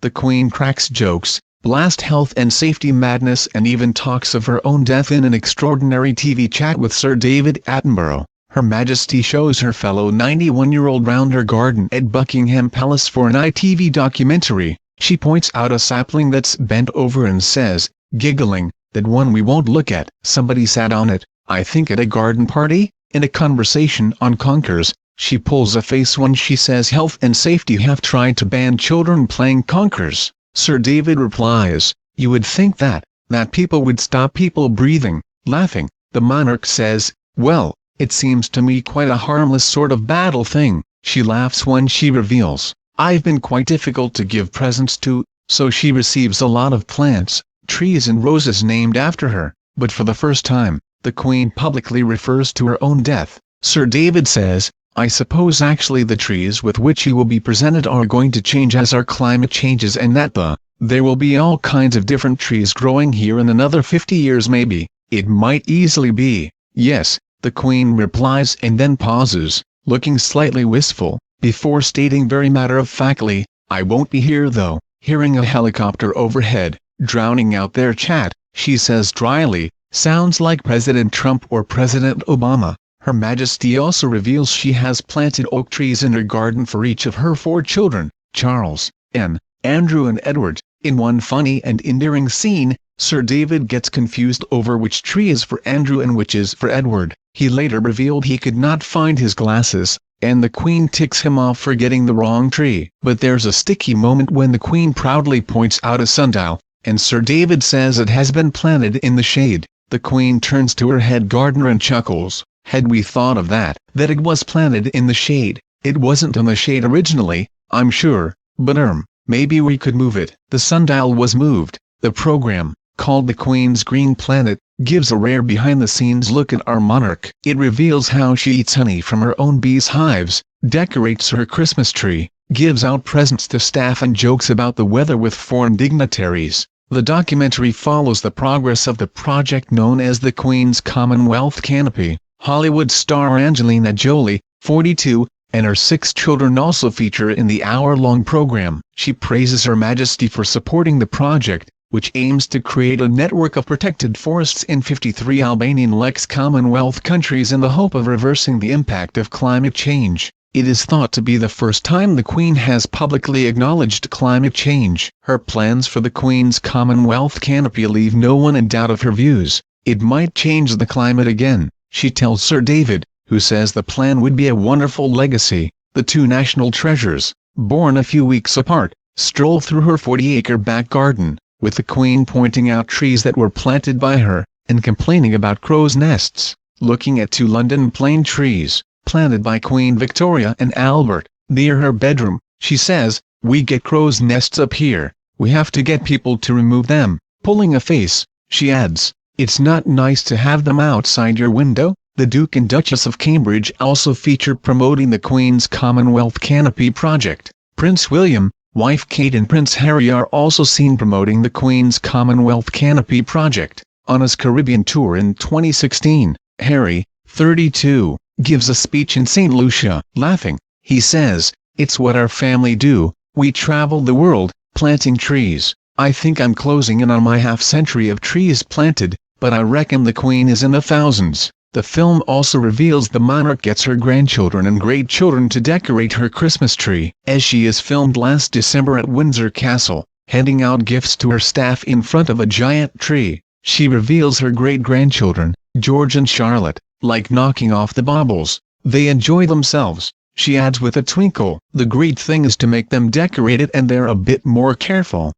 The Queen cracks jokes, blasts health and safety madness, and even talks of her own death in an extraordinary TV chat with Sir David Attenborough. Her Majesty shows her fellow 91-year-old round her garden at Buckingham Palace for an ITV documentary. She points out a sapling that's bent over and says, giggling, "That one we won't look at. Somebody sat on it, I think at a garden party." In a conversation on conkers, she pulls a face when she says health and safety have tried to ban children playing conkers. Sir David replies, "You would think that people would stop people breathing." Laughing, the monarch says, "Well, it seems to me quite a harmless sort of battle thing." She laughs when she reveals, "I've been quite difficult to give presents to, so she receives a lot of plants, trees and roses named after her." But for the first time, the Queen publicly refers to her own death. Sir David says, "I suppose actually the trees with which you will be presented are going to change as our climate changes, and that there will be all kinds of different trees growing here in another 50 years maybe." "It might easily be, yes," the Queen replies, and then pauses, looking slightly wistful, before stating very matter-of-factly, "I won't be here though." Hearing a helicopter overhead, drowning out their chat, she says dryly, "Sounds like President Trump or President Obama." Her Majesty also reveals she has planted oak trees in her garden for each of her 4 children, Charles, Andrew and Edward. In one funny and endearing scene, Sir David gets confused over which tree is for Andrew and which is for Edward. He later revealed he could not find his glasses, and the Queen ticks him off for getting the wrong tree. But there's a sticky moment when the Queen proudly points out a sundial, and Sir David says it has been planted in the shade. The Queen turns to her head gardener and chuckles, "Had we thought of that it was planted in the shade, it wasn't in the shade originally, I'm sure, but maybe we could move it." The sundial was moved. The program, called The Queen's Green Planet, gives a rare behind-the-scenes look at our monarch. It reveals how she eats honey from her own bees' hives, decorates her Christmas tree, gives out presents to staff, and jokes about the weather with foreign dignitaries. The documentary follows the progress of the project known as the Queen's Commonwealth Canopy. Hollywood star Angelina Jolie, 42, and her 6 children also feature in the hour-long program. She praises Her Majesty for supporting the project, which aims to create a network of protected forests in 53 Albanian ex-Commonwealth countries in the hope of reversing the impact of climate change. It is thought to be the first time the Queen has publicly acknowledged climate change. Her plans for the Queen's Commonwealth Canopy leave no one in doubt of her views. "It might change the climate again," she tells Sir David, who says the plan would be a wonderful legacy. The 2 national treasures, born a few weeks apart, stroll through her 40-acre back garden, with the Queen pointing out trees that were planted by her, and complaining about crow's nests. Looking at 2 London plane trees, planted by Queen Victoria and Albert, near her bedroom, she says, "We get crow's nests up here, we have to get people to remove them." Pulling a face, she adds, "It's not nice to have them outside your window." The Duke and Duchess of Cambridge also feature promoting the Queen's Commonwealth Canopy project. Prince William, wife Kate and Prince Harry are also seen promoting the Queen's Commonwealth Canopy project. On his Caribbean tour in 2016, Harry, 32, gives a speech in St. Lucia. Laughing, he says, "It's what our family do, we travel the world, planting trees. I think I'm closing in on my half-century of trees planted, but I reckon the Queen is in the thousands." The film also reveals the monarch gets her grandchildren and great-children to decorate her Christmas tree. As she is filmed last December at Windsor Castle, handing out gifts to her staff in front of a giant tree, she reveals her great-grandchildren, George and Charlotte, like knocking off the baubles. "They enjoy themselves," she adds with a twinkle. "The great thing is to make them decorate it, and they're a bit more careful."